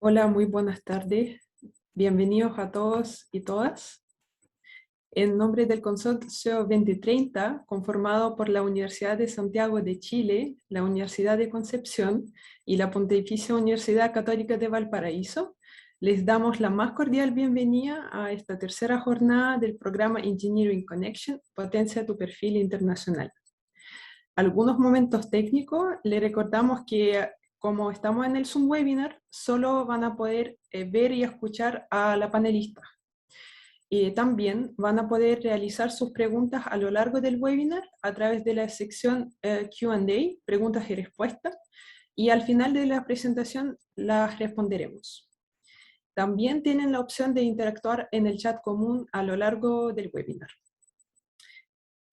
Hola, muy buenas tardes. Bienvenidos a todos y todas. En nombre del Consorcio 2030, conformado por la Universidad de Santiago de Chile, la Universidad de Concepción y la Pontificia Universidad Católica de Valparaíso, les damos la más cordial bienvenida a esta tercera jornada del programa Engineering Connection, Potencia tu perfil internacional. Algunos momentos técnicos, le recordamos que como estamos en el Zoom webinar, solo van a poder ver y escuchar a la panelista. También van a poder realizar sus preguntas a lo largo del webinar a través de la sección Q&A, preguntas y respuestas, y al final de la presentación las responderemos. También tienen la opción de interactuar en el chat común a lo largo del webinar.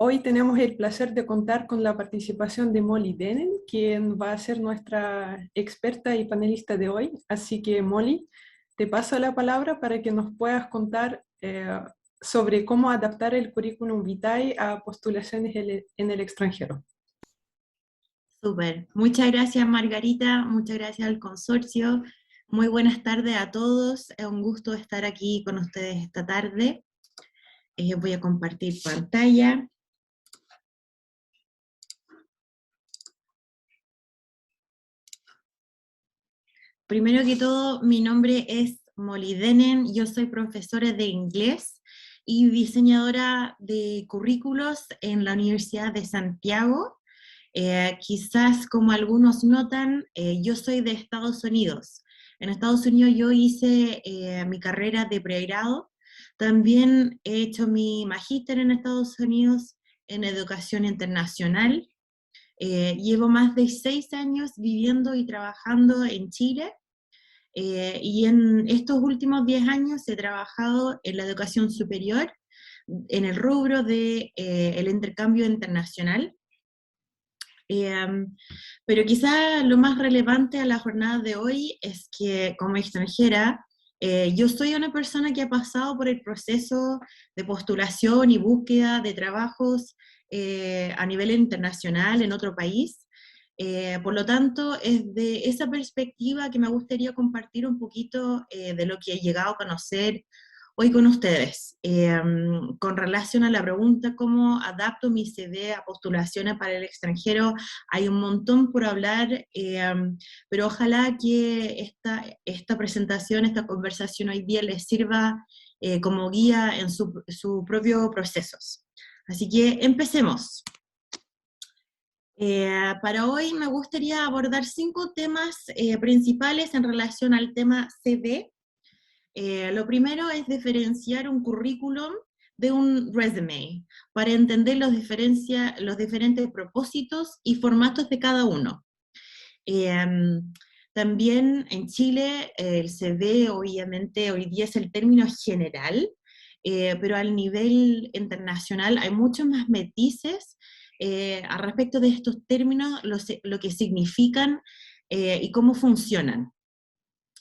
Hoy tenemos el placer de contar con la participación de Molly Denen, quien va a ser nuestra experta y panelista de hoy. Así que, Molly, te paso la palabra para que nos puedas contar sobre cómo adaptar el currículum vitae a postulaciones en el extranjero. Súper. Muchas gracias, Margarita. Muchas gracias al consorcio. Muy buenas tardes a todos. Es un gusto estar aquí con ustedes esta tarde. Voy a compartir pantalla. Primero que todo, mi nombre es Molly Denen. Yo soy profesora de inglés y diseñadora de currículos en la Universidad de Santiago. Quizás como algunos notan, yo soy de Estados Unidos. En Estados Unidos yo hice mi carrera de pregrado. También he hecho mi magíster en Estados Unidos en educación internacional. Llevo más de 6 años viviendo y trabajando en Chile. Y en estos últimos 10 años he trabajado en la educación superior, en el rubro de el intercambio internacional. Pero quizá lo más relevante a la jornada de hoy es que como extranjera, yo soy una persona que ha pasado por el proceso de postulación y búsqueda de trabajos a nivel internacional en otro país. Por lo tanto, es de esa perspectiva que me gustaría compartir un poquito de lo que he llegado a conocer hoy con ustedes, con relación a la pregunta cómo adapto mi CV a postulaciones para el extranjero. Hay un montón por hablar, pero ojalá que esta presentación, esta conversación hoy día les sirva como guía en su propio procesos. Así que empecemos. Para hoy me gustaría abordar 5 temas principales en relación al tema CV. Lo primero es diferenciar un currículum de un resume, para entender los diferentes propósitos y formatos de cada uno. Eh, También en Chile el CV obviamente hoy día es el término general, pero al nivel internacional hay muchos más matices al respecto de estos términos, lo que significan y cómo funcionan.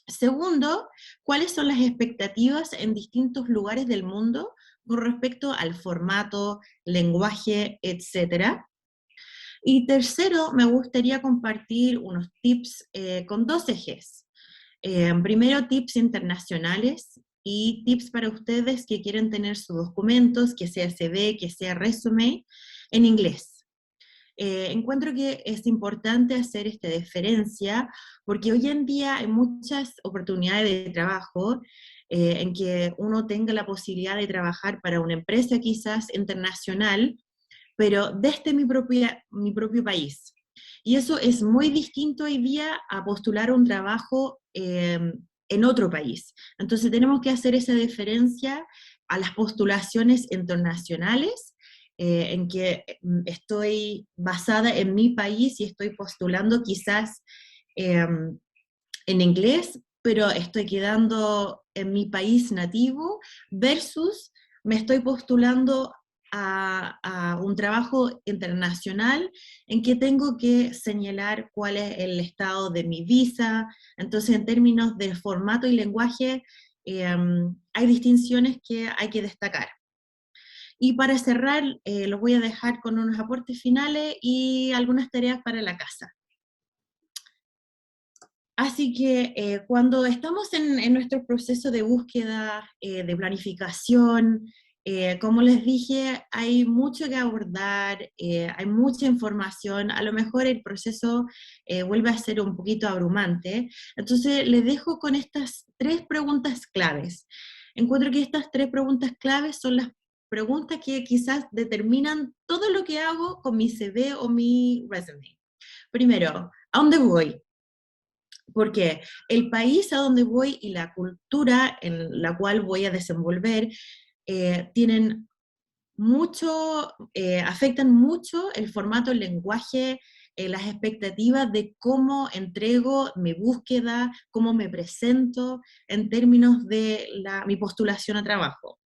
Segundo, ¿cuáles son las expectativas en distintos lugares del mundo con respecto al formato, lenguaje, etcétera? Y tercero, me gustaría compartir unos tips con 2 ejes. Primero, tips internacionales y tips para ustedes que quieren tener sus documentos, que sea CV, que sea resumen, en inglés. Encuentro que es importante hacer esta diferencia porque hoy en día hay muchas oportunidades de trabajo en que uno tenga la posibilidad de trabajar para una empresa quizás internacional, pero desde mi propio país. Y eso es muy distinto hoy día a postular un trabajo en otro país. Entonces tenemos que hacer esa diferencia a las postulaciones internacionales, en que estoy basada en mi país y estoy postulando quizás en inglés, pero estoy quedando en mi país nativo, versus me estoy postulando a un trabajo internacional en que tengo que señalar cuál es el estado de mi visa. Entonces, en términos de formato y lenguaje, hay distinciones que hay que destacar. Y para cerrar, los voy a dejar con unos aportes finales y algunas tareas para la casa. Así que cuando estamos en nuestro proceso de búsqueda, de planificación, como les dije, hay mucho que abordar, hay mucha información, a lo mejor el proceso vuelve a ser un poquito abrumante. Entonces les dejo con estas 3 preguntas claves. Encuentro que estas 3 preguntas claves son las preguntas que quizás determinan todo lo que hago con mi CV o mi resume. Primero, ¿a dónde voy? Porque el país a donde voy y la cultura en la cual voy a desenvolver tienen mucho, afectan mucho el formato, el lenguaje, las expectativas de cómo entrego mi búsqueda, cómo me presento en términos de mi postulación a trabajo.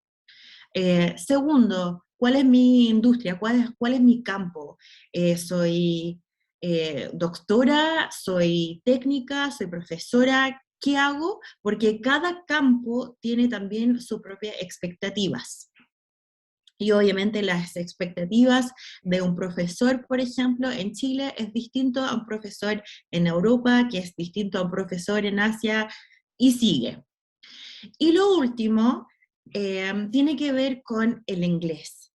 Segundo, ¿cuál es mi industria? ¿Cuál es mi campo? ¿Soy doctora? ¿Soy técnica? ¿Soy profesora? ¿Qué hago? Porque cada campo tiene también sus propias expectativas. Y obviamente las expectativas de un profesor, por ejemplo, en Chile es distinto a un profesor en Europa, que es distinto a un profesor en Asia, y sigue. Y lo último tiene que ver con el inglés.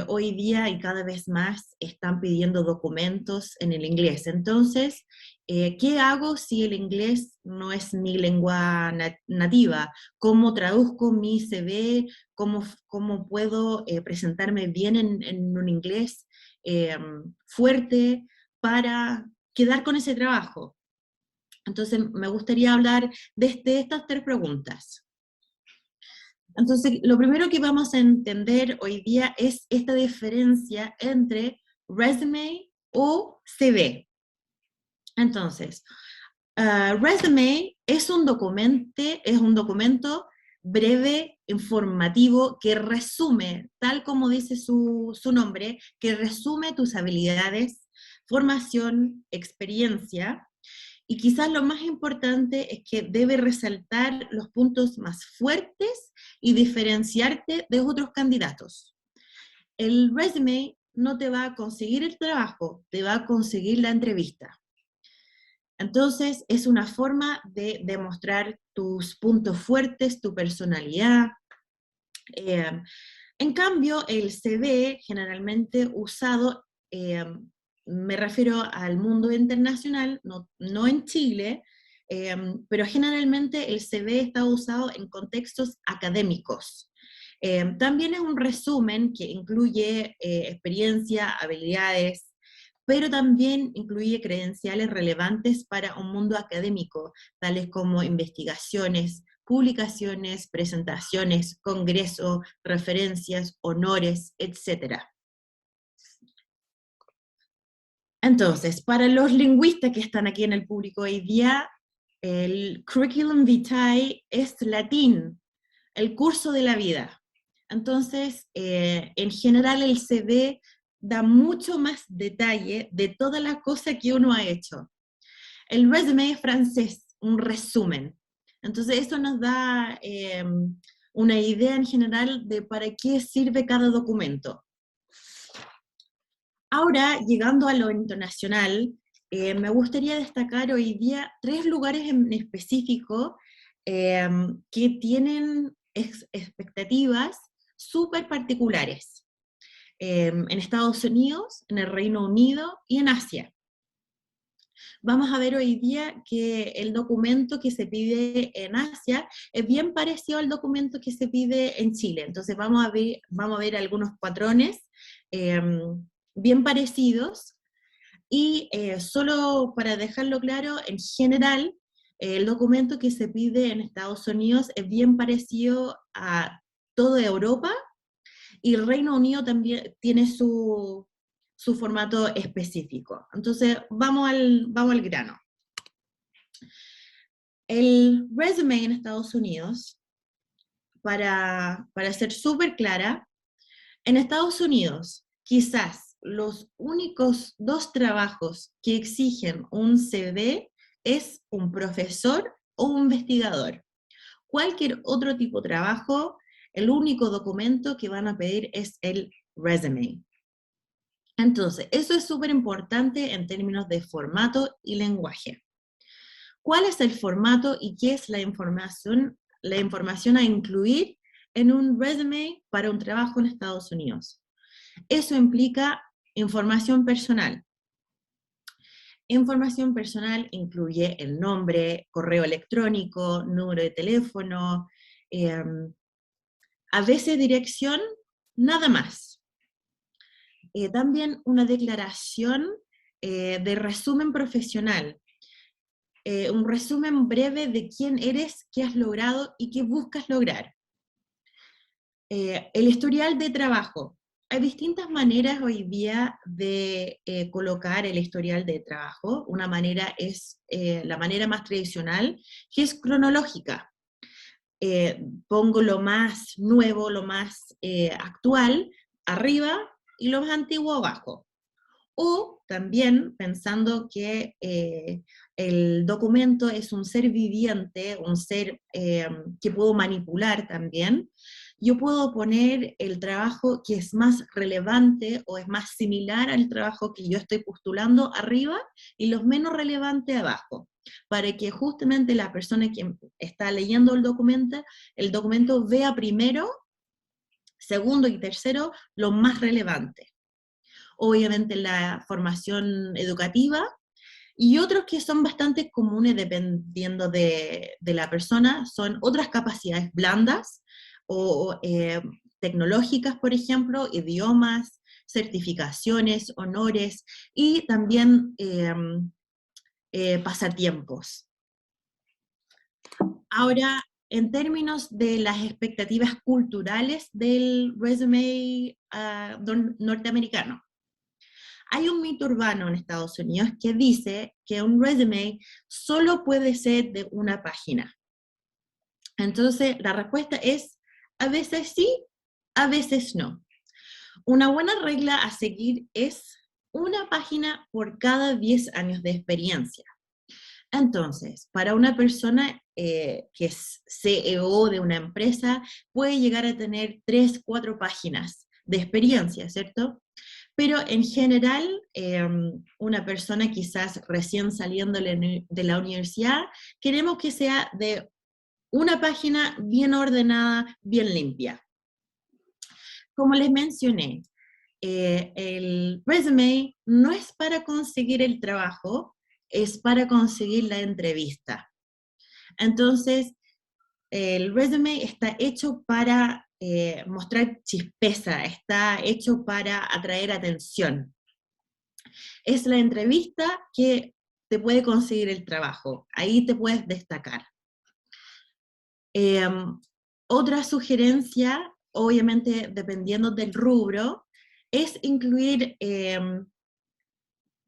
Hoy día y cada vez más están pidiendo documentos en el inglés. Entonces, ¿qué hago si el inglés no es mi lengua nativa? ¿Cómo traduzco mi CV? ¿Cómo puedo presentarme bien en un inglés fuerte para quedar con ese trabajo? Entonces, me gustaría hablar de estas 3 preguntas. Entonces, lo primero que vamos a entender hoy día es esta diferencia entre resume o CV. Entonces, resume es un documento breve, informativo, que resume, tal como dice su nombre, que resume tus habilidades, formación, experiencia, y quizás lo más importante es que debe resaltar los puntos más fuertes y diferenciarte de otros candidatos. El resume no te va a conseguir el trabajo, te va a conseguir la entrevista. Entonces, es una forma de demostrar tus puntos fuertes, tu personalidad. En cambio, el CV, generalmente usado, me refiero al mundo internacional, no en Chile, pero generalmente el CV está usado en contextos académicos. También es un resumen que incluye experiencia, habilidades, pero también incluye credenciales relevantes para un mundo académico, tales como investigaciones, publicaciones, presentaciones, congresos, referencias, honores, etc. Entonces, para los lingüistas que están aquí en el público hoy día, el curriculum vitae es latín, el curso de la vida. Entonces, en general el CV da mucho más detalle de todas las cosas que uno ha hecho. El resume es francés, un resumen. Entonces, eso nos da una idea en general de para qué sirve cada documento. Ahora, llegando a lo internacional, me gustaría destacar hoy día 3 lugares en específico que tienen expectativas súper particulares. En Estados Unidos, en el Reino Unido y en Asia. Vamos a ver hoy día que el documento que se pide en Asia es bien parecido al documento que se pide en Chile. Entonces vamos a ver algunos patrones bien parecidos. Y solo para dejarlo claro, en general, el documento que se pide en Estados Unidos es bien parecido a toda Europa, y el Reino Unido también tiene su formato específico. Entonces, vamos al grano. El resume en Estados Unidos, para ser súper clara, en Estados Unidos, quizás los únicos 2 trabajos que exigen un CV es un profesor o un investigador. Cualquier otro tipo de trabajo, el único documento que van a pedir es el resume. Entonces, eso es súper importante en términos de formato y lenguaje. cuál es el formato y qué es la información a incluir en un resume para un trabajo en Estados Unidos. Eso implica información personal. Información personal incluye el nombre, correo electrónico, número de teléfono, a veces dirección, nada más. También una declaración de resumen profesional, un resumen breve de quién eres, qué has logrado y qué buscas lograr. El historial de trabajo. Hay distintas maneras hoy día de colocar el historial de trabajo. Una manera es la manera más tradicional, que es cronológica. Pongo lo más nuevo, lo más actual arriba y lo más antiguo abajo. O también pensando que el documento es un ser viviente, un ser que puedo manipular también, yo puedo poner el trabajo que es más relevante o es más similar al trabajo que yo estoy postulando arriba y los menos relevantes abajo, para que justamente la persona que está leyendo el documento vea primero, segundo y tercero lo más relevante. Obviamente la formación educativa, y otros que son bastante comunes dependiendo de la persona, son otras capacidades blandas o tecnológicas, por ejemplo, idiomas, certificaciones, honores, y también pasatiempos. Ahora, en términos de las expectativas culturales del resume norteamericano, hay un mito urbano en Estados Unidos que dice que un resume solo puede ser de una página. Entonces, la respuesta es, a veces sí, a veces no. Una buena regla a seguir es una página por cada 10 años de experiencia. Entonces, para una persona que es CEO de una empresa, puede llegar a tener 3, 4 páginas de experiencia, ¿cierto? Pero en general, una persona quizás recién saliendo de la universidad, queremos que sea de una página bien ordenada, bien limpia. Como les mencioné, el resume no es para conseguir el trabajo, es para conseguir la entrevista. Entonces, el resume está hecho para mostrar chispeza, está hecho para atraer atención. Es la entrevista que te puede conseguir el trabajo, ahí te puedes destacar. Otra sugerencia, obviamente dependiendo del rubro, es incluir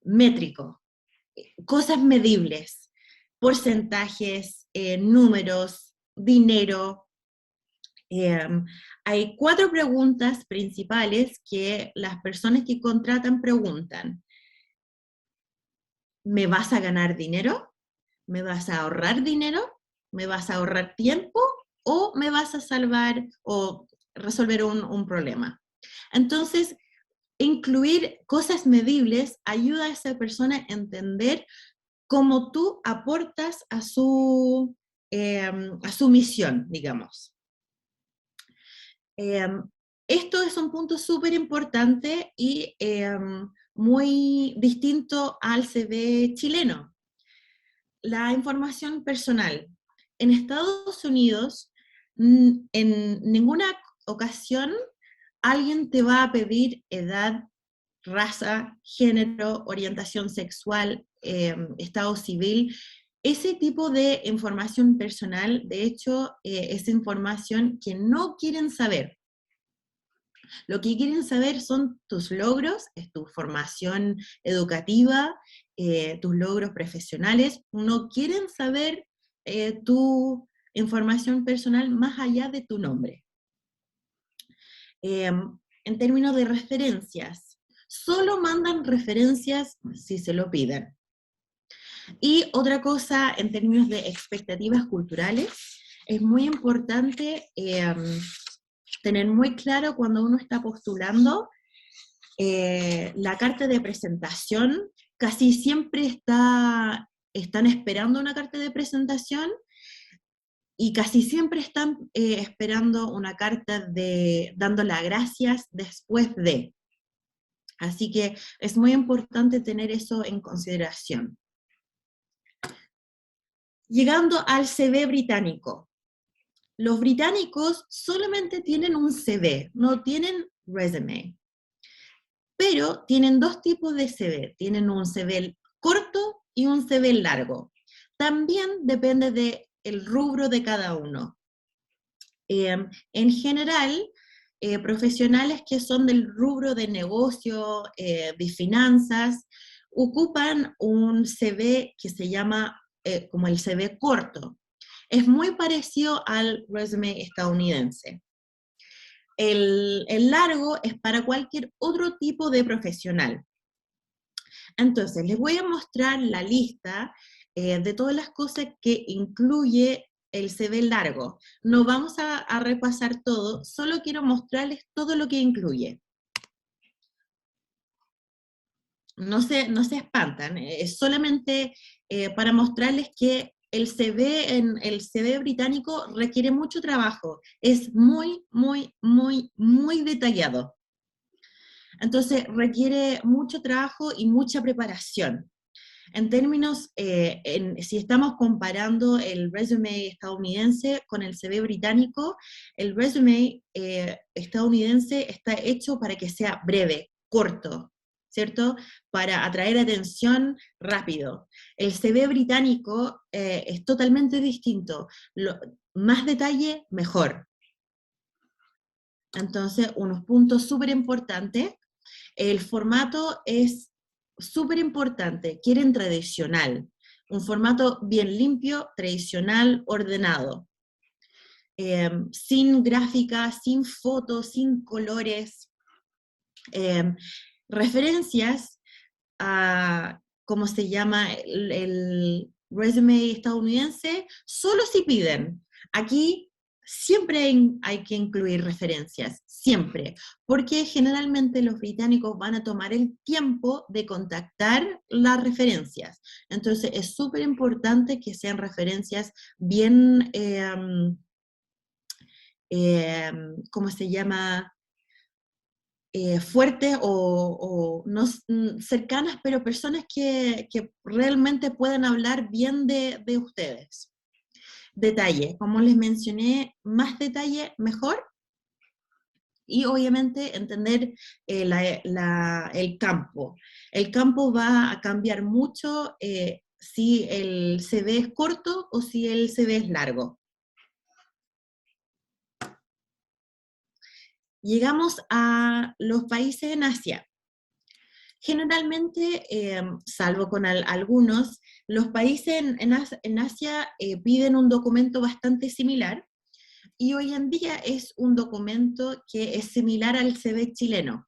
métricos, cosas medibles, porcentajes, números, dinero. Hay 4 preguntas principales que las personas que contratan preguntan. ¿Me vas a ganar dinero? ¿Me vas a ahorrar dinero? ¿Me vas a ahorrar tiempo? ¿O me vas a salvar o resolver un problema? Entonces, incluir cosas medibles ayuda a esa persona a entender cómo tú aportas a su misión, digamos. Esto es un punto súper importante y muy distinto al CV chileno. La información personal. En Estados Unidos, en ninguna ocasión alguien te va a pedir edad, raza, género, orientación sexual, estado civil. Ese tipo de información personal, de hecho, es información que no quieren saber. Lo que quieren saber son tus logros, es tu formación educativa, tus logros profesionales. No quieren saber tu información personal más allá de tu nombre. En términos de referencias, solo mandan referencias si se lo piden. Y otra cosa, en términos de expectativas culturales, es muy importante tener muy claro cuando uno está postulando, la carta de presentación casi siempre está están esperando una carta de presentación y casi siempre están esperando una carta dando las gracias después de. Así que es muy importante tener eso en consideración. Llegando al CV británico. Los británicos solamente tienen un CV, no tienen resume. Pero tienen dos tipos de CV. Tienen un CV corto y un CV largo. También depende del rubro de cada uno. En general, profesionales que son del rubro de negocio, de finanzas, ocupan un CV que se llama como el CV corto. Es muy parecido al resume estadounidense. El largo es para cualquier otro tipo de profesional. Entonces, les voy a mostrar la lista de todas las cosas que incluye el CV largo. No vamos a repasar todo, solo quiero mostrarles todo lo que incluye. No se espantan, es solamente para mostrarles que el CV británico requiere mucho trabajo, es muy, muy, muy, muy detallado. Entonces requiere mucho trabajo y mucha preparación. En términos, si estamos comparando el resume estadounidense con el CV británico, el resume estadounidense está hecho para que sea breve, corto, ¿cierto? Para atraer atención rápido. El CV británico es totalmente distinto. Más detalle, mejor. Entonces, unos puntos súper importantes. El formato es súper importante, quieren tradicional, un formato bien limpio, tradicional, ordenado, sin gráfica, sin fotos, sin colores, referencias a, ¿cómo se llama? El resume estadounidense, solo si piden. Aquí siempre hay que incluir referencias, siempre, porque generalmente los británicos van a tomar el tiempo de contactar las referencias. Entonces es súper importante que sean referencias bien, ¿cómo se llama? Fuertes o no cercanas, pero personas que realmente puedan hablar bien de ustedes. Detalle, como les mencioné, más detalle mejor, y obviamente entender el campo. El campo va a cambiar mucho si el CV es corto o si el CV es largo. Llegamos a los países en Asia. Generalmente, salvo con algunos, los países en Asia piden un documento bastante similar, y hoy en día es un documento que es similar al CV chileno.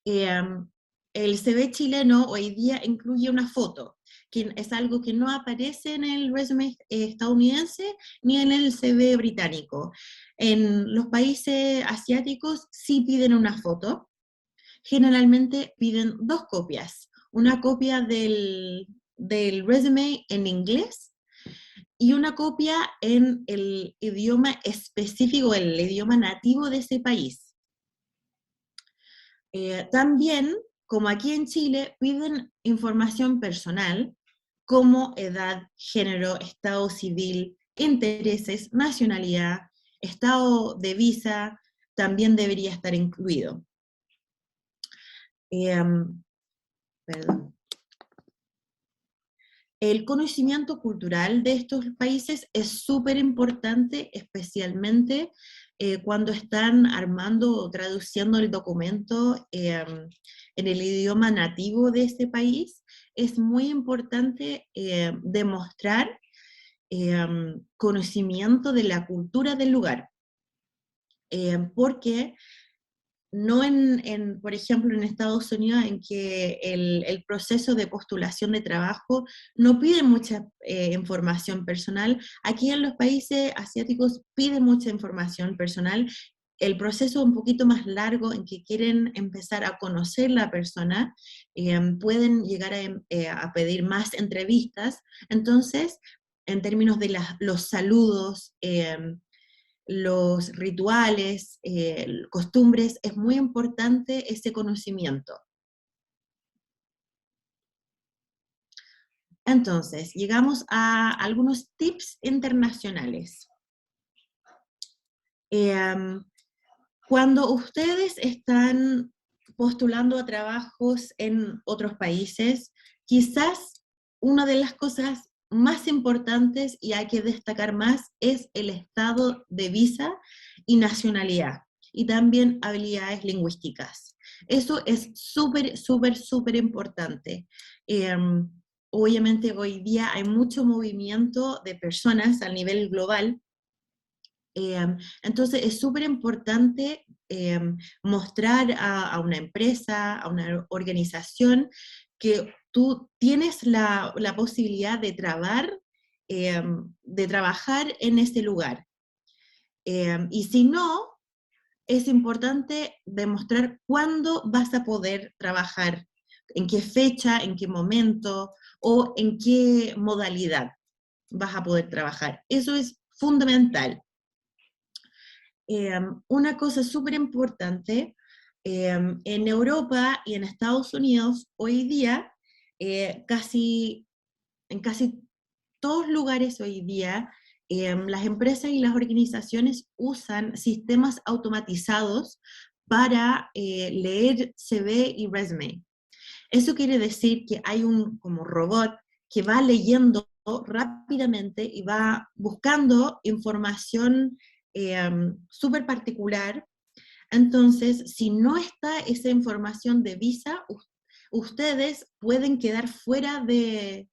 El CV chileno hoy día incluye una foto, que es algo que no aparece en el resume estadounidense ni en el CV británico. En los países asiáticos sí piden una foto. Generalmente piden dos copias, una copia del resume en inglés y una copia en el idioma específico, el idioma nativo de ese país. También, como aquí en Chile, piden información personal como edad, género, estado civil, intereses, nacionalidad, estado de visa, también debería estar incluido. Perdón. El conocimiento cultural de estos países es súper importante, especialmente cuando están armando o traduciendo el documento en el idioma nativo de ese país. Es muy importante demostrar conocimiento de la cultura del lugar, porque no por ejemplo, en Estados Unidos, en que el proceso de postulación de trabajo no pide mucha información personal. Aquí en los países asiáticos pide mucha información personal, el proceso un poquito más largo en que quieren empezar a conocer la persona, pueden llegar a pedir más entrevistas. Entonces, en términos de los saludos, los rituales, costumbres, es muy importante ese conocimiento. Entonces, llegamos a algunos tips internacionales. Cuando ustedes están postulando a trabajos en otros países, quizás una de las cosas más importantes y hay que destacar más es el estado de visa y nacionalidad, y también habilidades lingüísticas. Eso es súper, súper, súper importante. Obviamente hoy día hay mucho movimiento de personas a nivel global. Entonces es súper importante mostrar a una empresa, a una organización, que tú tienes la posibilidad de trabajar en ese lugar. Y si no, es importante demostrar cuándo vas a poder trabajar, en qué fecha, en qué momento o en qué modalidad vas a poder trabajar. Eso es fundamental. Una cosa súper importante, en Europa y en Estados Unidos, hoy día, en casi todos lugares hoy día, las empresas y las organizaciones usan sistemas automatizados para leer CV y resume. Eso quiere decir que hay un como robot que va leyendo rápidamente y va buscando información súper particular. Entonces, si no está esa información de visa, ustedes pueden quedar fuera de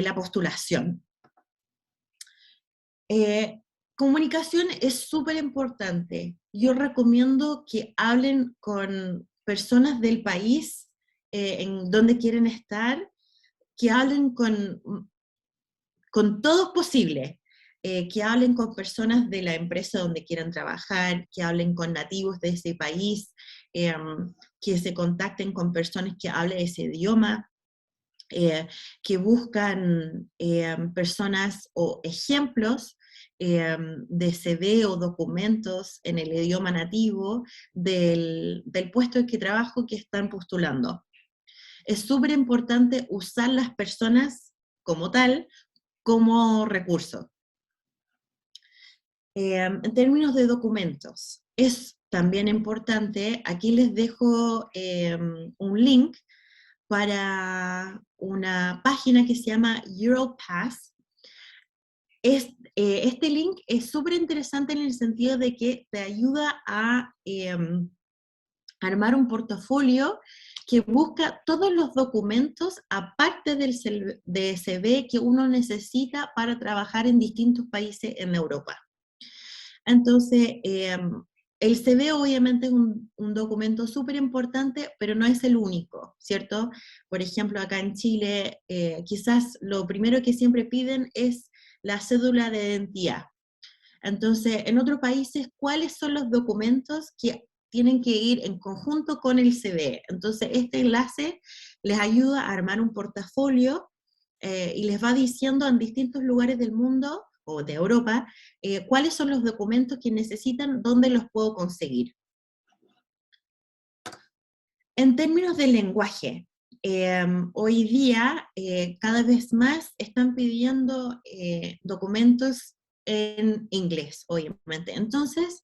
la postulación. Comunicación es súper importante. Yo recomiendo que hablen con personas del país en donde quieren estar, que hablen con todos posibles, que hablen con personas de la empresa donde quieran trabajar, que hablen con nativos de ese país, que se contacten con personas que hablen ese idioma, que buscan personas o ejemplos de CV o documentos en el idioma nativo del puesto en que trabajo que están postulando. Es súper importante usar las personas como tal, como recurso. En términos de documentos, es también importante, aquí les dejo un link para una página que se llama Europass. Este link es súper interesante en el sentido de que te ayuda a armar un portafolio que busca todos los documentos aparte del CV que uno necesita para trabajar en distintos países en Europa. Entonces, el CV obviamente es un documento súper importante, pero no es el único, ¿cierto? Por ejemplo, acá en Chile, quizás lo primero que siempre piden es la cédula de identidad. Entonces, en otros países, ¿cuáles son los documentos que tienen que ir en conjunto con el CV? Entonces, este enlace les ayuda a armar un portafolio y les va diciendo en distintos lugares del mundo o de Europa, cuáles son los documentos que necesitan, dónde los puedo conseguir. En términos del lenguaje, hoy día cada vez más están pidiendo documentos en inglés, obviamente. Entonces,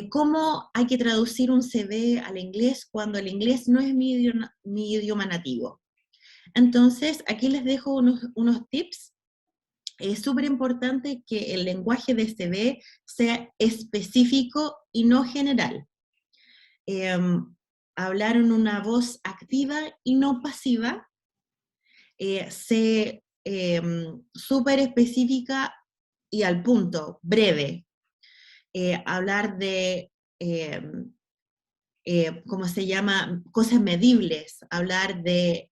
¿cómo hay que traducir un CV al inglés cuando el inglés no es mi idioma nativo? Entonces, aquí les dejo unos tips. Es súper importante que el lenguaje de CV sea específico y no general. Hablar en una voz activa y no pasiva. Ser súper específica y al punto, breve. Hablar de, ¿cómo se llama? Cosas medibles. Hablar de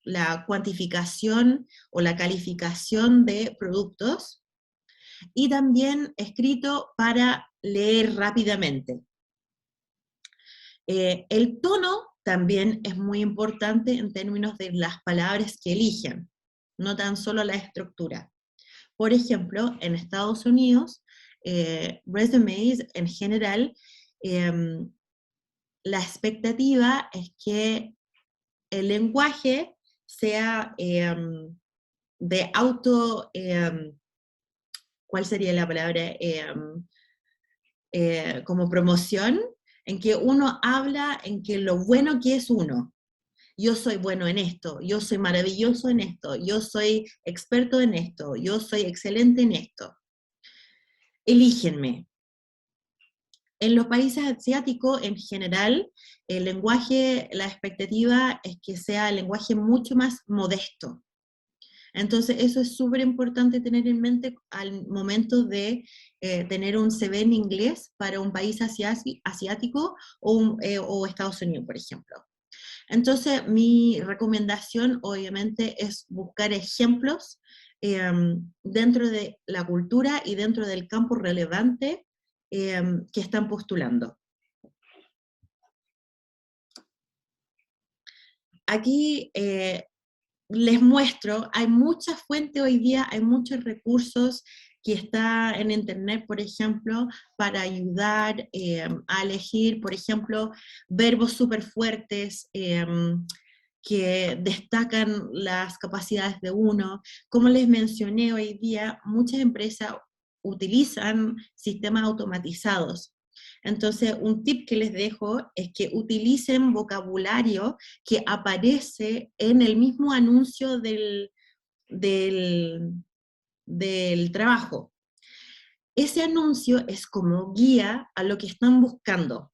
la cuantificación o la calificación de productos, y también escrito para leer rápidamente. El tono también es muy importante en términos de las palabras que eligen, no tan solo la estructura. Por ejemplo, en Estados Unidos, resumes en general, la expectativa es que el lenguaje sea de auto, ¿cuál sería la palabra? Como promoción, en que uno habla en que lo bueno que es uno. Yo soy bueno en esto, yo soy maravilloso en esto, yo soy experto en esto, yo soy excelente en esto. Elígenme. En los países asiáticos, en general, el lenguaje, la expectativa es que sea el lenguaje mucho más modesto. Entonces, eso es súper importante tener en mente al momento de tener un CV en inglés para un país asiático o Estados Unidos, por ejemplo. Entonces, mi recomendación, obviamente, es buscar ejemplos dentro de la cultura y dentro del campo relevante que están postulando. Aquí les muestro, hay muchas fuentes hoy día, hay muchos recursos que está en internet, por ejemplo, para ayudar a elegir, por ejemplo, verbos súper fuertes que destacan las capacidades de uno. Como les mencioné hoy día, muchas empresas utilizan sistemas automatizados. Entonces, un tip que les dejo es que utilicen vocabulario que aparece en el mismo anuncio del, del trabajo. Ese anuncio es como guía a lo que están buscando.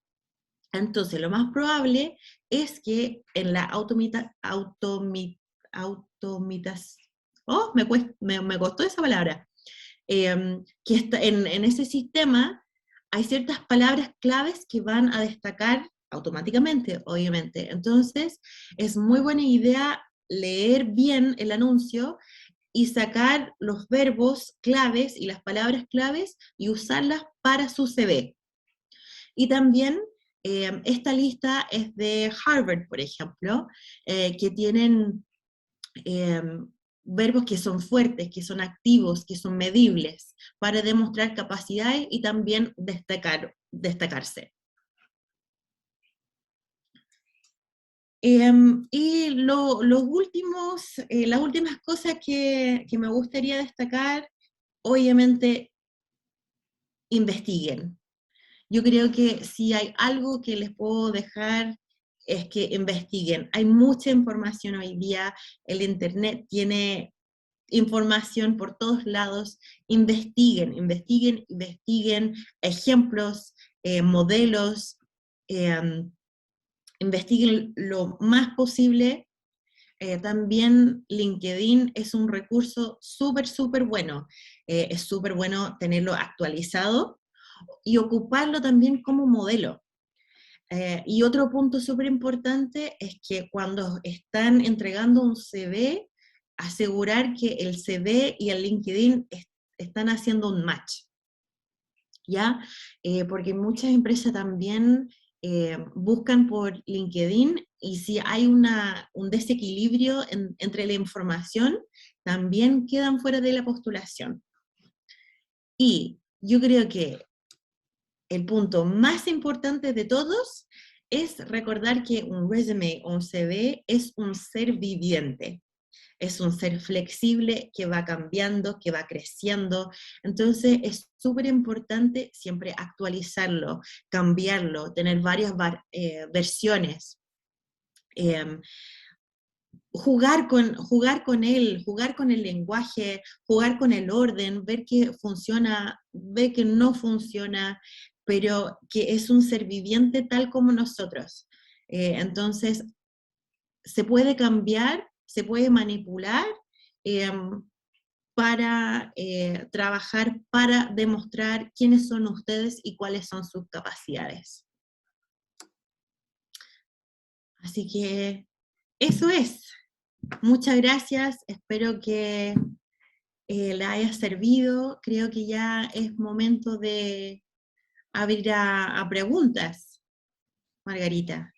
Entonces, lo más probable es que en la me costó esa palabra, que está en ese sistema hay ciertas palabras claves que van a destacar automáticamente, obviamente. Entonces, es muy buena idea leer bien el anuncio y sacar los verbos claves y las palabras claves y usarlas para su CV. Y también esta lista es de Harvard, por ejemplo, que tienen eh, verbos que son fuertes, que son activos, que son medibles, para demostrar capacidades y también destacarse. Y las últimas cosas que me gustaría destacar, obviamente, investiguen. Yo creo que si hay algo que les puedo dejar es que investiguen. Hay mucha información hoy día, el Internet tiene información por todos lados, investiguen, investiguen, investiguen ejemplos, modelos, eh, investiguen lo más posible. También LinkedIn es un recurso súper, súper bueno. Es súper bueno tenerlo actualizado y ocuparlo también como modelo. Y otro punto súper importante es que cuando están entregando un CV, asegurar que el CV y el LinkedIn están haciendo un match, ¿ya? Porque muchas empresas también buscan por LinkedIn y si hay un desequilibrio entre la información, también quedan fuera de la postulación. Y yo creo que el punto más importante de todos es recordar que un resume o un CV es un ser viviente, es un ser flexible que va cambiando, que va creciendo. Entonces es súper importante siempre actualizarlo, cambiarlo, tener varias versiones. Eh, jugar con él, jugar con el lenguaje, jugar con el orden, ver que funciona, ver que no funciona, pero que es un ser viviente tal como nosotros. Entonces, se puede cambiar, se puede manipular eh, para trabajar, para demostrar quiénes son ustedes y cuáles son sus capacidades. Así que eso es. Muchas gracias, espero que le haya servido. Creo que ya es momento de abrir a preguntas, Margarita.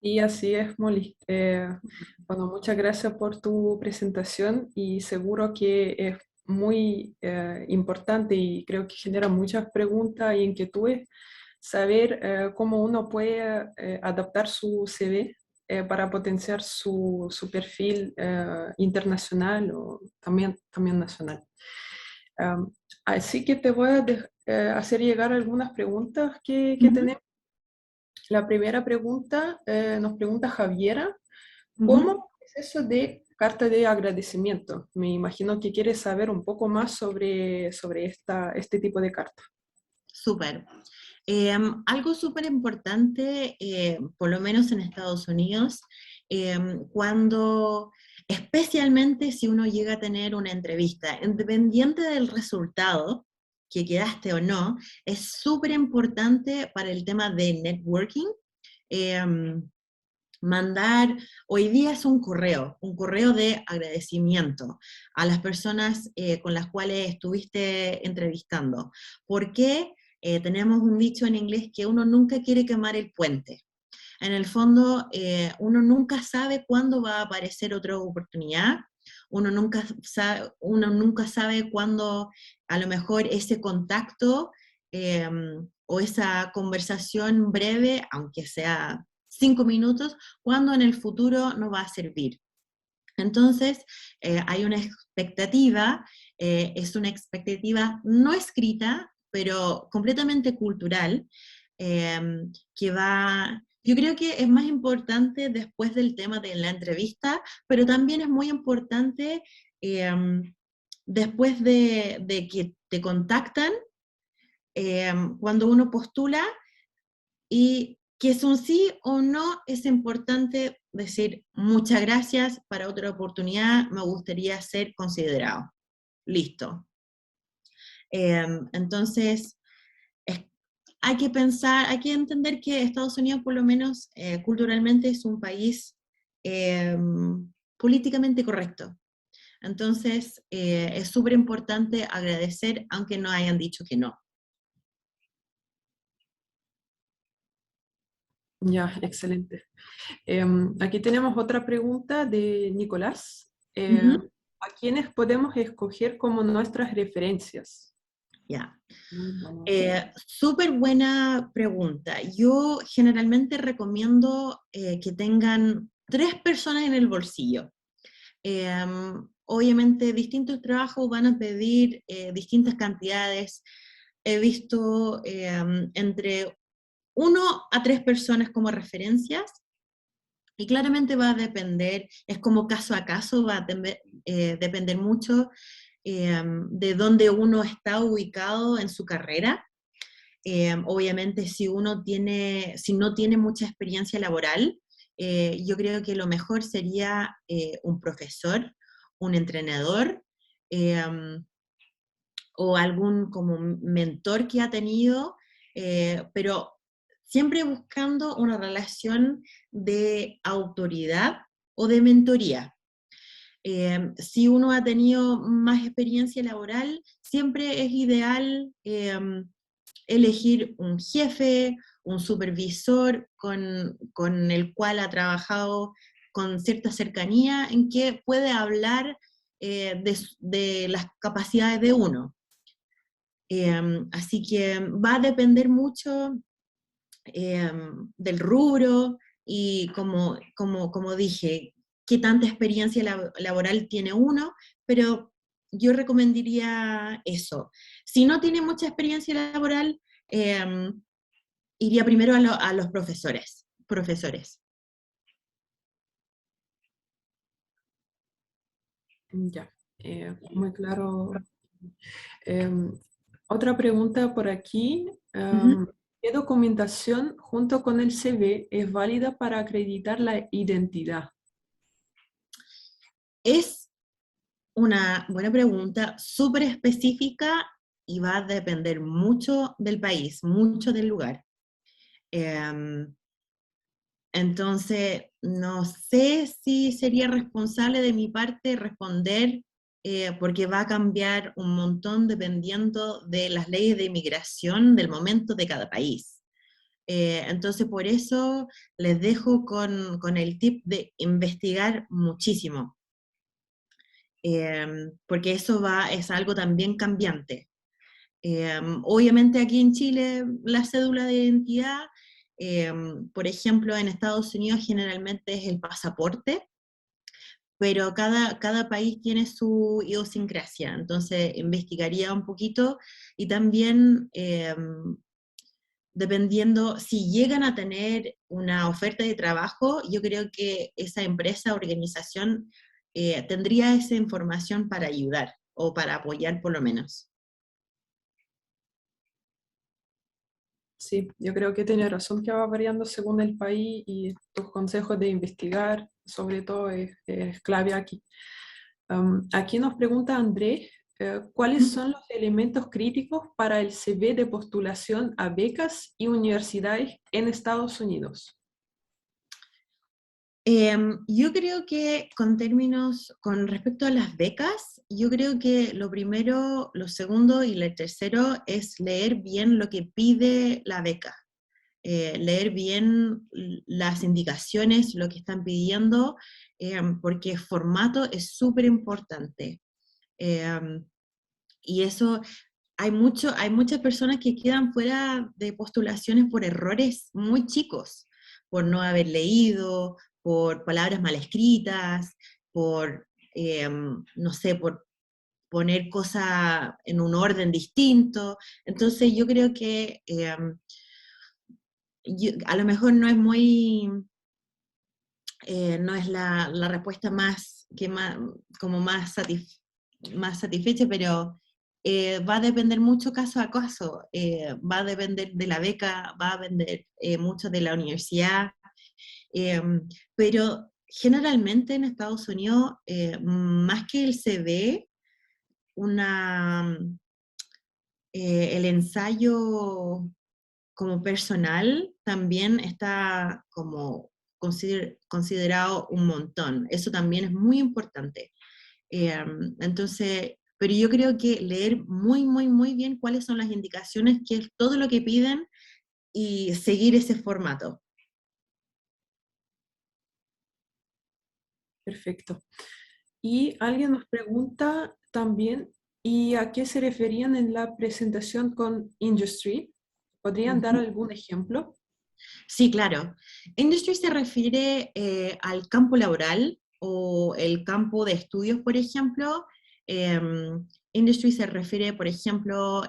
Y así es, Molly. Bueno, muchas gracias por tu presentación y seguro que es muy importante y creo que genera muchas preguntas y inquietudes saber cómo uno puede adaptar su CV para potenciar su perfil internacional o también nacional. Así que te voy a hacer llegar algunas preguntas que Ujú, tenemos. La primera pregunta nos pregunta Javiera, ujú. ¿cómo es eso de carta de agradecimiento? Me imagino que quieres saber un poco más sobre este tipo de carta. Súper. Algo súper importante, por lo menos en Estados Unidos, cuando, especialmente si uno llega a tener una entrevista, independiente del resultado, que quedaste o no, es súper importante para el tema de networking. em, Mandar, hoy día es un correo de agradecimiento a las personas con las cuales estuviste entrevistando. ¿Por qué? Tenemos un dicho en inglés que uno nunca quiere quemar el puente. En el fondo, uno nunca sabe cuándo va a aparecer otra oportunidad, uno nunca sabe cuándo a lo mejor ese contacto eh, o esa conversación breve, aunque sea 5 minutos, cuando en el futuro no va a servir. Entonces, hay una expectativa, es una expectativa no escrita, pero completamente cultural, eh, que va, yo creo que es más importante después del tema de la entrevista, pero también es muy importante eh, después de que te contactan, cuando uno postula, y que es un sí o no, es importante decir muchas gracias, para otra oportunidad me gustaría ser considerado. Listo. Entonces, es- hay que pensar, hay que entender que Estados Unidos, por lo menos culturalmente, es un país eh, políticamente correcto. Entonces, es súper importante agradecer, aunque no hayan dicho que no. Ya, excelente. Aquí tenemos otra pregunta de Nicolás. Ujú. ¿A quiénes podemos escoger como nuestras referencias? Ya. Vamos. Súper buena pregunta. Yo generalmente recomiendo que tengan 3 personas en el bolsillo. Obviamente distintos trabajos van a pedir distintas cantidades. He visto entre 1 a 3 personas como referencias, y claramente va a depender, es como caso a caso, va a depender mucho de dónde uno está ubicado en su carrera. Obviamente, si no tiene mucha experiencia laboral, yo creo que lo mejor sería un profesor, un entrenador, eh, o algún como mentor que ha tenido, pero siempre buscando una relación de autoridad o de mentoría. Si uno ha tenido más experiencia laboral, siempre es ideal elegir un jefe, un supervisor con el cual ha trabajado con cierta cercanía, en que puede hablar de las capacidades de uno. Así que va a depender mucho del rubro y como dije, qué tanta experiencia laboral tiene uno, pero yo recomendaría eso. Si no tiene mucha experiencia laboral, eh, iría primero a los profesores. Ya, muy claro. Em, Otra pregunta por aquí. Ujú. ¿Qué documentación junto con el CV es válida para acreditar la identidad? Es una buena pregunta, súper específica, y va a depender mucho del país, mucho del lugar. Em, Entonces, no sé si sería responsable de mi parte responder porque va a cambiar un montón dependiendo de las leyes de inmigración del momento de cada país. Entonces, por eso les dejo con el tip de investigar muchísimo, porque eso es algo también cambiante. Obviamente aquí en Chile la cédula de identidad, por ejemplo, en Estados Unidos generalmente es el pasaporte, pero cada país tiene su idiosincrasia, entonces investigaría un poquito y también dependiendo si llegan a tener una oferta de trabajo, yo creo que esa empresa, organización, tendría esa información para ayudar o para apoyar por lo menos. Sí, yo creo que tiene razón que va variando según el país y tus consejos de investigar, sobre todo, es clave aquí. Aquí nos pregunta Andrés, ¿cuáles son los elementos críticos para el CV de postulación a becas y universidades en Estados Unidos? Yo creo que con respecto a las becas, yo creo que lo primero, lo segundo y lo tercero es leer bien lo que pide la beca. Leer bien las indicaciones, lo que están pidiendo, porque el formato es súper importante. Y eso, hay muchas personas que quedan fuera de postulaciones por errores muy chicos, por no haber leído, por palabras mal escritas, por, no sé, por poner cosas en un orden distinto. Entonces yo creo que a lo mejor no es no es la respuesta como más satisfecha, pero va a depender mucho caso a caso, va a depender de la beca, va a depender mucho de la universidad, eh, pero generalmente en Estados Unidos, más que el CV, una, el ensayo como personal también está como considerado un montón. Eso también es muy importante. Entonces, pero yo creo que leer muy bien cuáles son las indicaciones, qué es todo lo que piden y seguir ese formato. Perfecto. Y alguien nos pregunta también, ¿y a qué se referían en la presentación con industry? ¿Podrían dar Ujú. algún ejemplo? Sí, claro. Industry se refiere al campo laboral o el campo de estudios, por ejemplo. Industry se refiere, por ejemplo,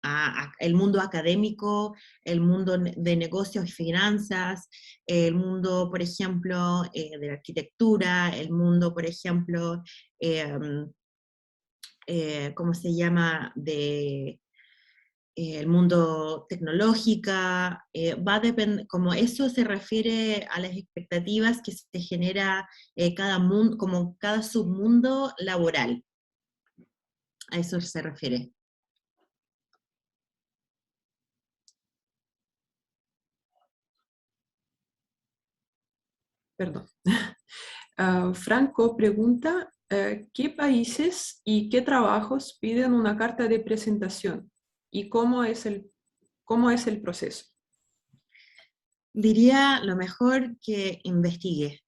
a el mundo académico, el mundo de negocios y finanzas, el mundo, por ejemplo, de la arquitectura, el mundo, por ejemplo, em, ¿cómo se llama? De el mundo tecnológica, va a depender, como eso se refiere a las expectativas que se genera cada mundo, como cada submundo laboral, a eso se refiere. Perdón. Franco pregunta, ¿qué países y qué trabajos piden una carta de presentación? ¿Y cómo es el proceso? Diría lo mejor que investigue.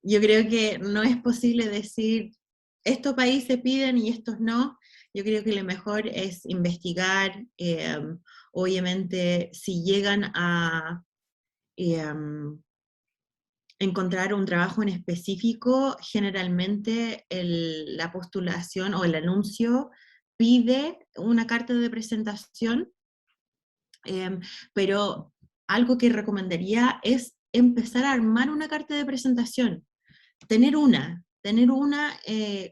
Yo creo que no es posible decir, estos países piden y estos no. Yo creo que lo mejor es investigar, obviamente si llegan a encontrar un trabajo en específico, generalmente la postulación o el anuncio pide una carta de presentación, pero algo que recomendaría es empezar a armar una carta de presentación, tener una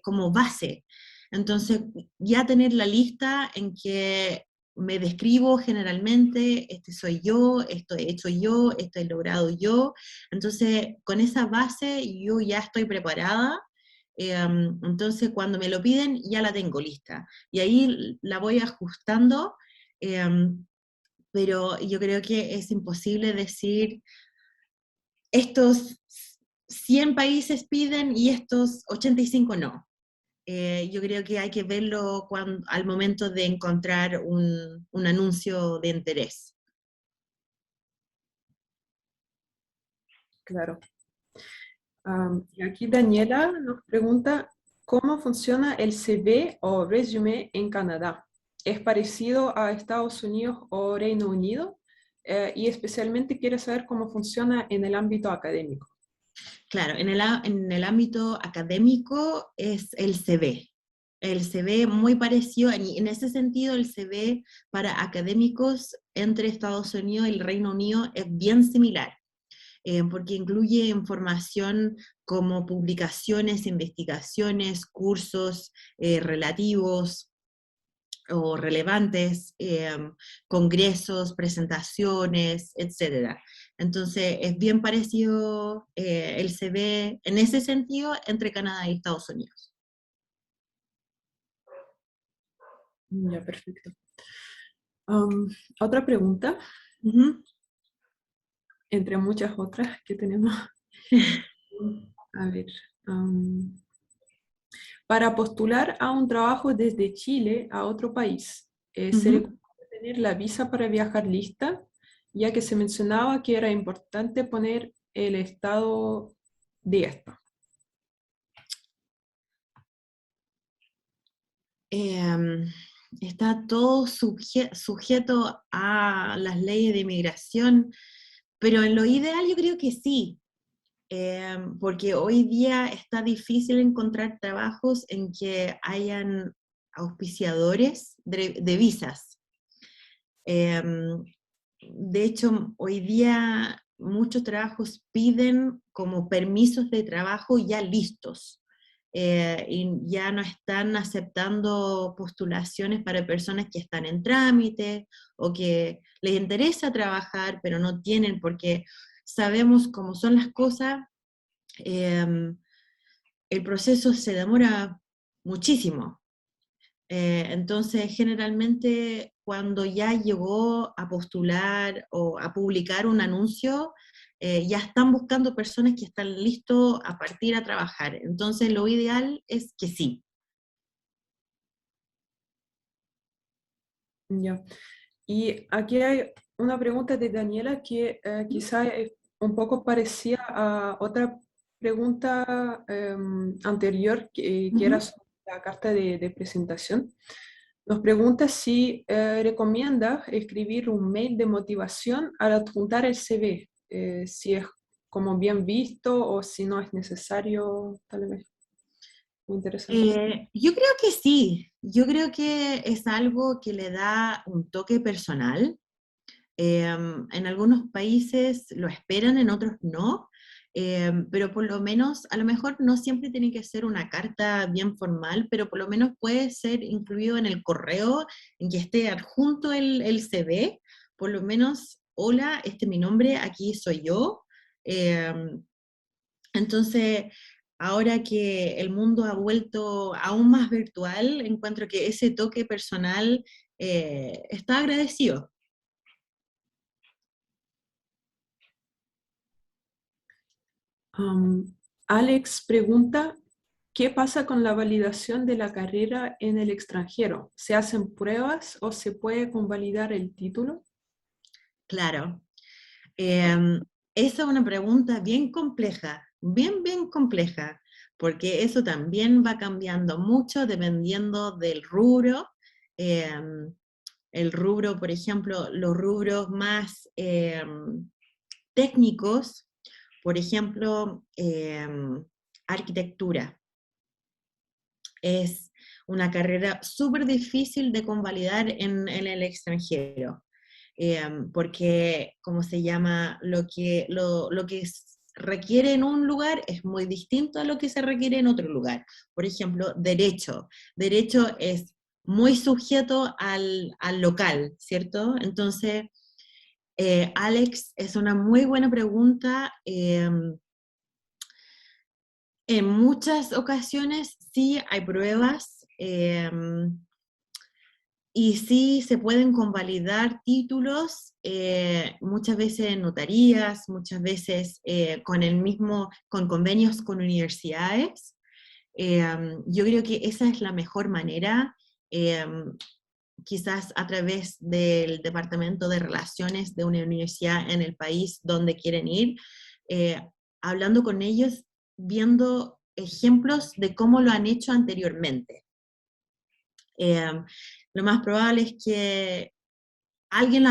como base. Entonces, ya tener la lista en que me describo generalmente, este soy yo, esto he hecho yo, esto he logrado yo. Entonces, con esa base yo ya estoy preparada. Entonces, cuando me lo piden, ya la tengo lista. Y ahí la voy ajustando, pero yo creo que es imposible decir estos 100 países piden y estos 85 no. yo creo que hay que verlo al momento de encontrar un anuncio de interés. Claro. Y aquí Daniela nos pregunta, ¿cómo funciona el CV o resume en Canadá? ¿Es parecido a Estados Unidos o Reino Unido? Y especialmente quiere saber cómo funciona en el ámbito académico. Claro, en el ámbito académico es el CV. El CV muy parecido, en ese sentido el CV para académicos entre Estados Unidos y el Reino Unido es bien similar, porque incluye información como publicaciones, investigaciones, cursos relativos o relevantes, congresos, presentaciones, etcétera. Entonces, es bien parecido el CV en ese sentido entre Canadá y Estados Unidos. Ya, perfecto. Otra pregunta, Ujú. entre muchas otras que tenemos. A ver, para postular a un trabajo desde Chile a otro país, ¿se Ujú. recomienda tener la visa para viajar lista? Ya que se mencionaba que era importante poner el estado de esto. Eh, Está todo sujeto a las leyes de inmigración, pero en lo ideal yo creo que sí, porque hoy día está difícil encontrar trabajos en que hayan auspiciadores de visas. Em, de hecho, hoy día muchos trabajos piden como permisos de trabajo ya listos. Y ya no están aceptando postulaciones para personas que están en trámite o que les interesa trabajar, pero no tienen, porque sabemos cómo son las cosas. El proceso se demora muchísimo. Entonces, generalmente, cuando ya llegó a postular o a publicar un anuncio, ya están buscando personas que están listos a partir a trabajar. Entonces, lo ideal es que sí. Ya. Y aquí hay una pregunta de Daniela que quizá es un poco parecida a otra pregunta anterior que era Ujú. sobre la carta de presentación. Nos pregunta si recomienda escribir un mail de motivación al adjuntar el CV, si es como bien visto o si no es necesario, tal vez. Muy interesante. Yo creo que sí, yo creo que es algo que le da un toque personal. En algunos países lo esperan, en otros no, pero por lo menos, a lo mejor no siempre tiene que ser una carta bien formal, pero por lo menos puede ser incluido en el correo en que esté adjunto el CV, por lo menos, hola, este es mi nombre, aquí soy yo. Em, entonces, ahora que el mundo ha vuelto aún más virtual, encuentro que ese toque personal está agradecido. Alex pregunta, ¿qué pasa con la validación de la carrera en el extranjero? ¿Se hacen pruebas o se puede convalidar el título? Claro. Esa es una pregunta bien compleja, bien compleja, porque eso también va cambiando mucho dependiendo del rubro. Em, el rubro, por ejemplo, los rubros más técnicos, por ejemplo, arquitectura, es una carrera súper difícil de convalidar en el extranjero, porque, ¿cómo se llama? Lo que requiere en un lugar es muy distinto a lo que se requiere en otro lugar. Por ejemplo, derecho. Derecho es muy sujeto al local, ¿cierto? Entonces, Alex, es una muy buena pregunta. En muchas ocasiones sí hay pruebas y sí se pueden convalidar títulos, muchas veces en notarías, muchas veces con convenios con universidades. Yo creo que esa es la mejor manera, quizás a través del Departamento de Relaciones de una universidad en el país donde quieren ir, eh, hablando con ellos, viendo ejemplos de cómo lo han hecho anteriormente. Lo más probable es que alguien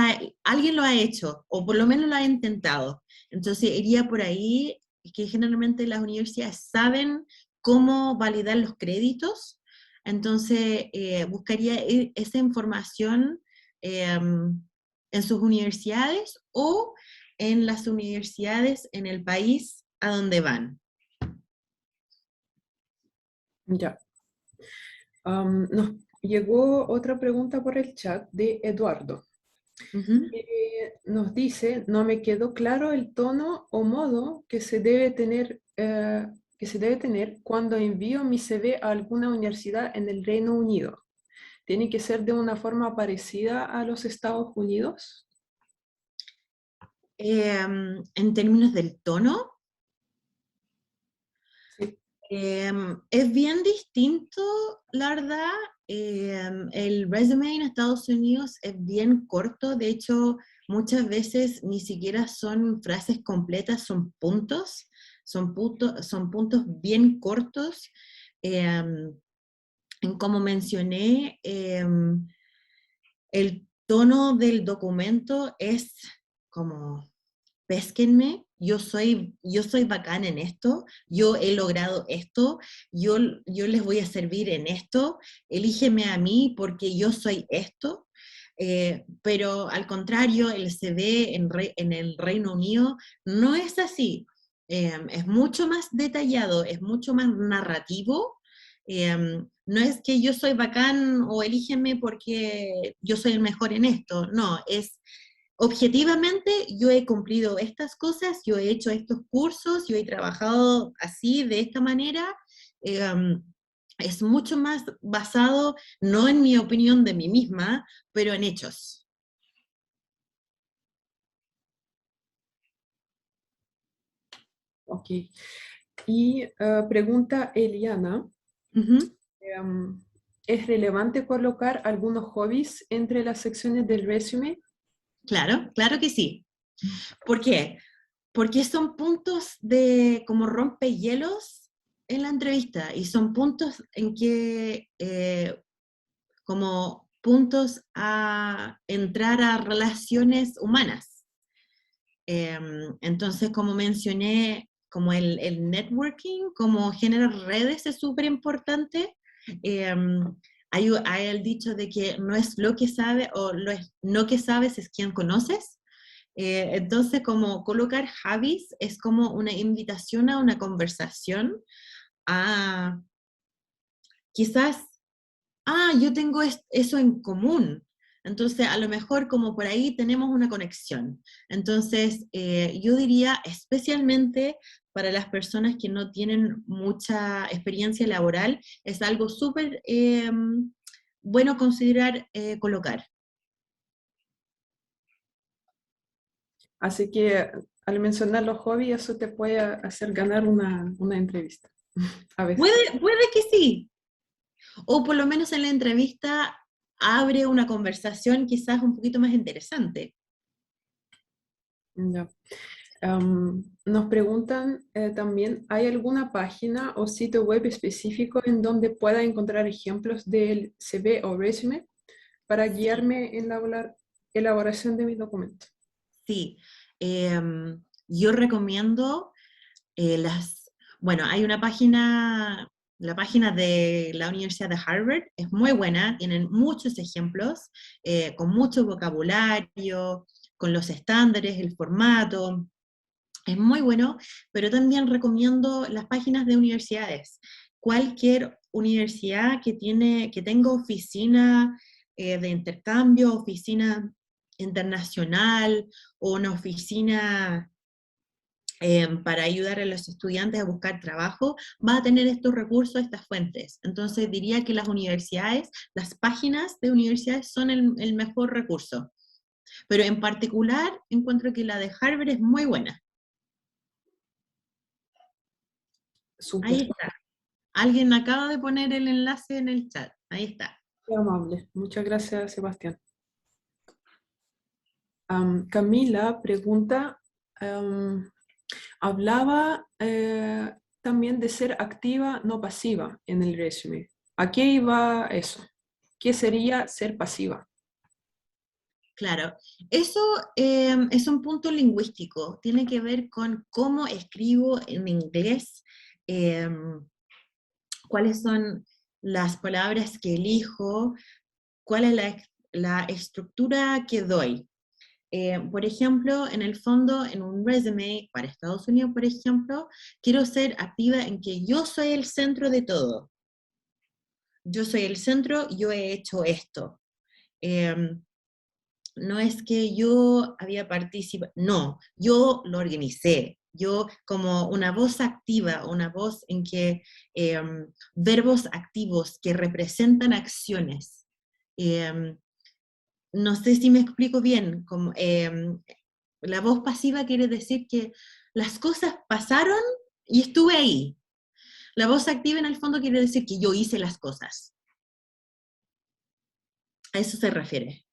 lo ha hecho, o por lo menos lo ha intentado. Entonces iría por ahí, que generalmente las universidades saben cómo validar los créditos, entonces buscaría esa información en sus universidades o en las universidades en el país a donde van. Ya. Nos llegó otra pregunta por el chat de Eduardo. Ujú. Nos dice, no me quedó claro el tono o modo que se debe tener cuando envío mi CV a alguna universidad en el Reino Unido. ¿Tiene que ser de una forma parecida a los Estados Unidos? En términos del tono, Sí. es bien distinto, la verdad. El resume en Estados Unidos es bien corto, de hecho, muchas veces ni siquiera son frases completas, son puntos bien cortos. Em, Como mencioné, el tono del documento es como pésquenme, yo soy bacán en esto, yo he logrado esto, yo les voy a servir en esto, elígeme a mí porque yo soy esto. Pero al contrario, el CV en el Reino Unido no es así. Es mucho más detallado, es mucho más narrativo. No es que yo soy bacán o elígeme porque yo soy el mejor en esto, no, es objetivamente yo he cumplido estas cosas, yo he hecho estos cursos, yo he trabajado así, de esta manera. eh, um, es mucho más basado, no en mi opinión de mí misma, pero en hechos. Ok. Y pregunta Eliana, Ujú. em, ¿es relevante colocar algunos hobbies entre las secciones del resumen? Claro, claro que sí. ¿Por qué? Porque son puntos de como rompehielos en la entrevista y son puntos en que como puntos a entrar a relaciones humanas. Entonces, como mencioné, como el networking, como generar redes es súper importante. Hay el dicho de que no es lo que sabe o no que sabes es quien conoces. Entonces, como colocar hobbies es como una invitación a una conversación, a quizás yo tengo eso en común. Entonces, a lo mejor como por ahí tenemos una conexión. Entonces, yo diría especialmente para las personas que no tienen mucha experiencia laboral, es algo súper bueno considerar colocar. Así que al mencionar los hobbies, eso te puede hacer ganar una entrevista, a veces. Puede que sí, o por lo menos en la entrevista abre una conversación quizás un poquito más interesante. Ya. Nos preguntan también, ¿hay alguna página o sitio web específico en donde pueda encontrar ejemplos del CV o resumen para Sí, guiarme en la elaboración de mi documento? sí. Yo recomiendo bueno, hay una página, la página de la Universidad de Harvard es muy buena, tienen muchos ejemplos, con mucho vocabulario, con los estándares, el formato, es muy bueno, pero también recomiendo las páginas de universidades. Cualquier universidad que tenga oficina de intercambio, oficina internacional o una oficina para ayudar a los estudiantes a buscar trabajo, va a tener estos recursos, estas fuentes. Entonces diría que las universidades, las páginas de universidades son el mejor recurso. Pero en particular encuentro que la de Harvard es muy buena. Súper. Ahí está. Alguien acaba de poner el enlace en el chat. Ahí está. Qué amable. Muchas gracias, Sebastián. Camila pregunta, hablaba también de ser activa, no pasiva en el resumen. ¿A qué iba eso? ¿Qué sería ser pasiva? Claro, eso es un punto lingüístico, tiene que ver con cómo escribo en inglés, cuáles son las palabras que elijo, cuál es la estructura que doy. Por ejemplo, en el fondo, en un resume para Estados Unidos, por ejemplo, quiero ser activa en que yo soy el centro de todo. Yo soy el centro, yo he hecho esto. No es que yo había participado, no, yo lo organicé. Yo como una voz activa, una voz en que verbos activos que representan acciones. No sé si me explico bien, como, la voz pasiva quiere decir que las cosas pasaron y estuve ahí. La voz activa en el fondo quiere decir que yo hice las cosas. A eso se refiere.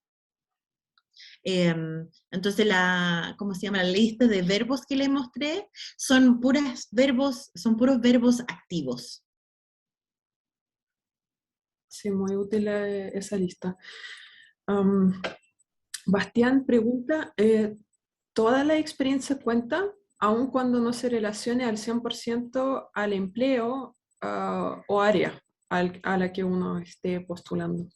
Entonces, ¿cómo se llama? La lista de verbos que le mostré son puros verbos activos. Sí, muy útil esa lista. Bastián pregunta, ¿toda la experiencia cuenta, aun cuando no se relacione al 100% al empleo o área a la que uno esté postulando?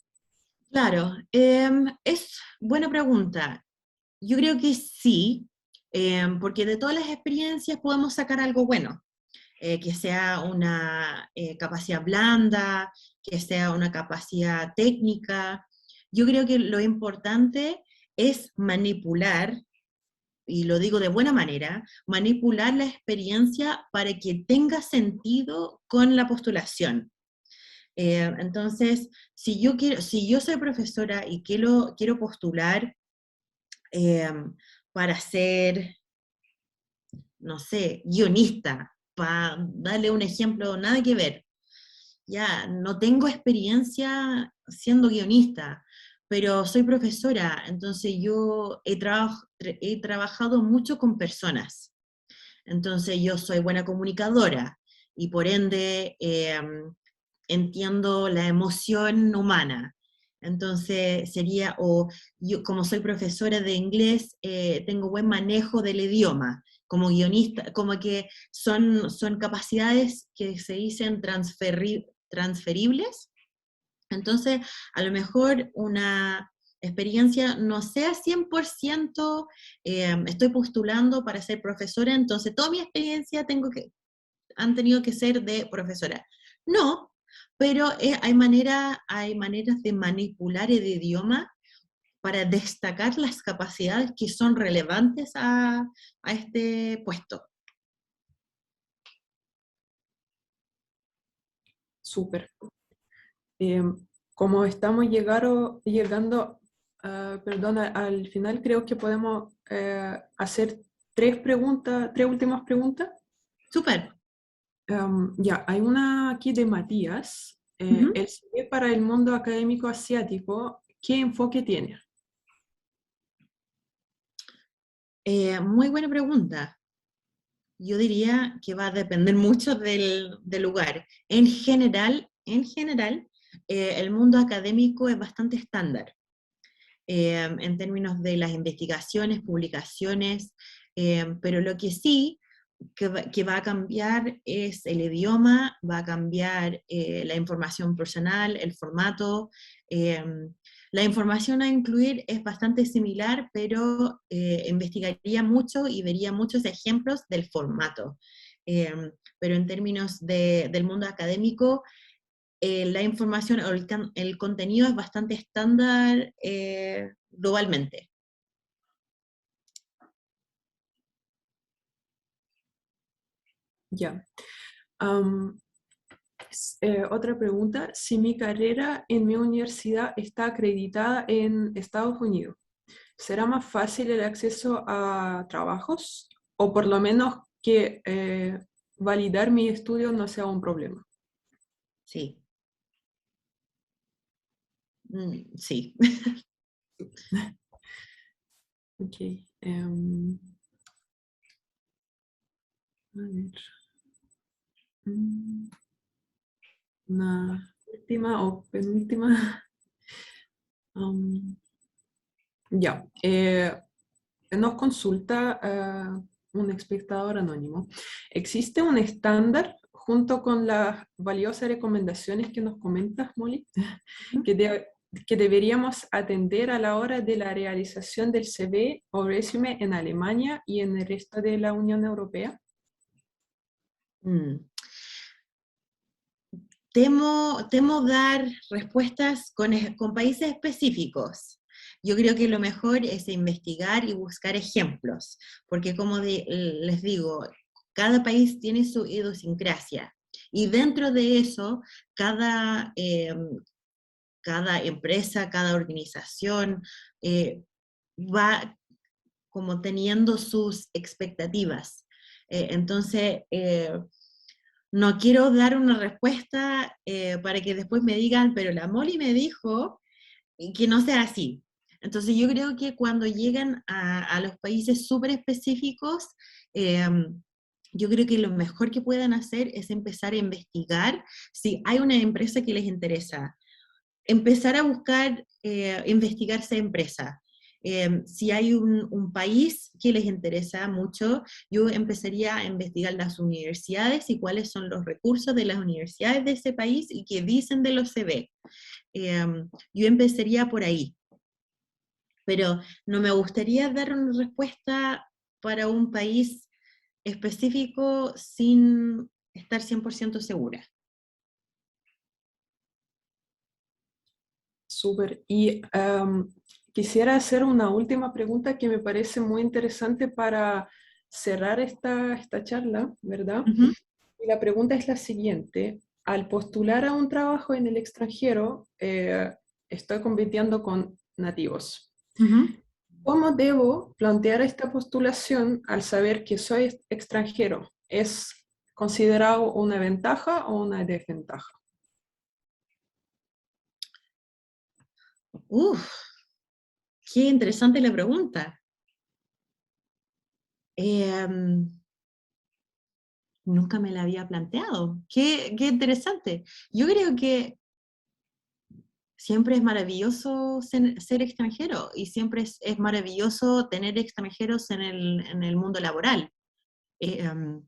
Claro, es buena pregunta. Yo creo que sí, porque de todas las experiencias podemos sacar algo bueno, que sea una capacidad blanda, que sea una capacidad técnica. Yo creo que lo importante es manipular, y lo digo de buena manera, manipular la experiencia para que tenga sentido con la postulación. Entonces, si yo soy profesora y quiero postular eh, para ser, no sé, guionista, para darle un ejemplo, nada que ver. Ya, no tengo experiencia siendo guionista, pero soy profesora, entonces yo he trabajado mucho con personas. Entonces yo soy buena comunicadora y por ende entiendo la emoción humana. Entonces sería, o yo como soy profesora de inglés, tengo buen manejo del idioma. Como guionista, como que son capacidades que se dicen transferibles. Entonces, a lo mejor una experiencia no sea 100%, estoy postulando para ser profesora, entonces toda mi experiencia han tenido que ser de profesora. No, pero hay maneras de manipular el idioma para destacar las capacidades que son relevantes a este puesto. Súper. Como estamos llegando, perdona, al final, creo que podemos hacer tres últimas preguntas. Súper. Ya, hay una aquí de Matías. Ujú. El CV para el mundo académico asiático, ¿qué enfoque tiene? Muy buena pregunta. Yo diría que va a depender mucho del lugar. En general, el mundo académico es bastante estándar en términos de las investigaciones, publicaciones, pero lo que sí que va a cambiar es el idioma, va a cambiar la información personal, el formato. eh, la información a incluir es bastante similar, pero investigaría mucho y vería muchos ejemplos del formato. Pero en términos del mundo académico, la información o el contenido es bastante estándar globalmente. Ya. Otra pregunta, si mi carrera en mi universidad está acreditada en Estados Unidos, ¿será más fácil el acceso a trabajos? O por lo menos que validar mi estudio no sea un problema. Sí. Sí. Ok. A ver. Mm, Una última o penúltima. Um, ya. Nos consulta un espectador anónimo. ¿Existe un estándar junto con las valiosas recomendaciones que nos comentas, Molly, que, que deberíamos atender a la hora de la realización del CV o resume en Alemania y en el resto de la Unión Europea? Mm. Temo dar respuestas con países específicos. Yo creo que lo mejor es investigar y buscar ejemplos, porque como les digo, cada país tiene su idiosincrasia, y dentro de eso, cada empresa, cada organización va como teniendo sus expectativas. Entonces, no quiero dar una respuesta para que después me digan, pero la Molly me dijo y que no sea así. Entonces yo creo que cuando llegan a los países súper específicos, eh, yo creo que lo mejor que puedan hacer es empezar a investigar si hay una empresa que les interesa, empezar a buscar, investigar esa empresa. Si hay un país que les interesa mucho, yo empezaría a investigar las universidades y cuáles son los recursos de las universidades de ese país y qué dicen de los CV. Yo empezaría por ahí, pero no me gustaría dar una respuesta para un país específico sin estar 100% segura. Súper. Y quisiera hacer una última pregunta que me parece muy interesante para cerrar esta charla, ¿verdad? Ujú, Y la pregunta es la siguiente. Al postular a un trabajo en el extranjero, estoy compitiendo con nativos. ujú. ¿Cómo debo plantear esta postulación al saber que soy extranjero? ¿Es considerado una ventaja o una desventaja? Uf, qué interesante la pregunta. Em, Nunca me la había planteado. Qué interesante. Yo creo que siempre es maravilloso ser extranjero y siempre es maravilloso tener extranjeros en el mundo laboral. Eh, em,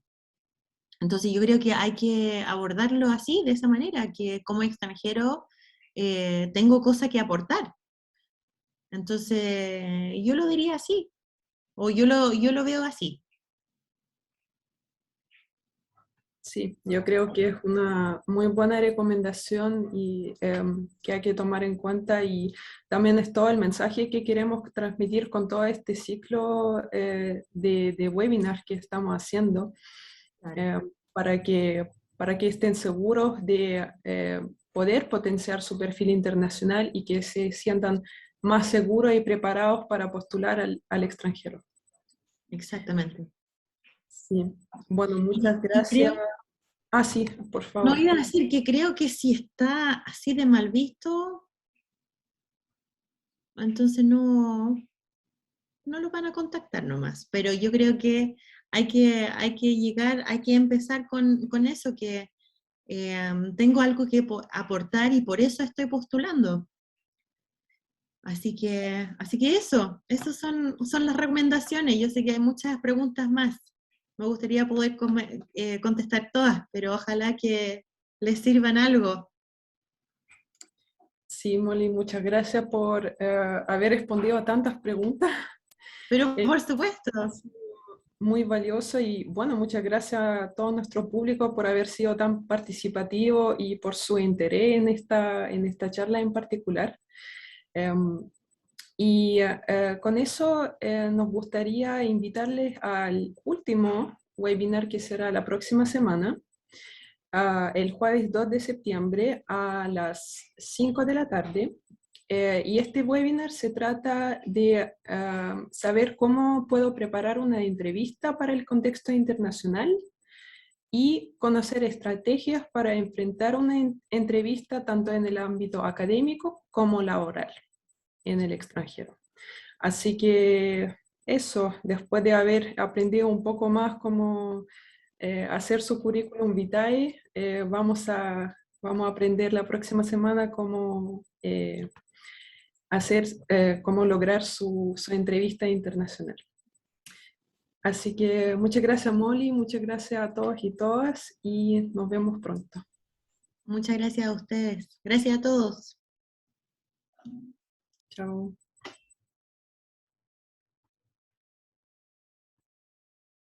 entonces yo creo que hay que abordarlo así, de esa manera, que como extranjero tengo cosas que aportar. Entonces yo lo diría así, o yo lo veo así. Sí, yo creo que es una muy buena recomendación y que hay que tomar en cuenta y también es todo el mensaje que queremos transmitir con todo este ciclo de webinars que estamos haciendo Claro. eh, para para que estén seguros de poder potenciar su perfil internacional y que se sientan más seguros y preparados para postular al extranjero. Exactamente. Sí, bueno, muchas Y gracias. creo, Ah, sí, por no favor. iba a decir que creo que si está así de mal visto, entonces no lo van a contactar nomás. Pero yo creo que hay que llegar, hay que empezar con eso, que tengo algo que aportar y por eso estoy postulando. Así que eso, esas son las recomendaciones. Yo sé que hay muchas preguntas más. Me gustaría poder contestar todas, pero ojalá que les sirvan algo. Sí, Molly, muchas gracias por haber respondido a tantas preguntas. Pero Eh, por supuesto, ha sido muy valioso y bueno, muchas gracias a todo nuestro público por haber sido tan participativo y por su interés en esta charla en particular. Em, con eso nos gustaría invitarles al último webinar que será la próxima semana, el jueves 2 de septiembre a las 5 de la tarde. Y este webinar se trata de saber cómo puedo preparar una entrevista para el contexto internacional y conocer estrategias para enfrentar una entrevista tanto en el ámbito académico como laboral en el extranjero. Así que eso, después de haber aprendido un poco más cómo hacer su currículum vitae, vamos a aprender la próxima semana cómo cómo lograr su entrevista internacional. Así que muchas gracias, Molly, muchas gracias a todos y todas, y nos vemos pronto. Muchas gracias a ustedes. Gracias a todos. Chao.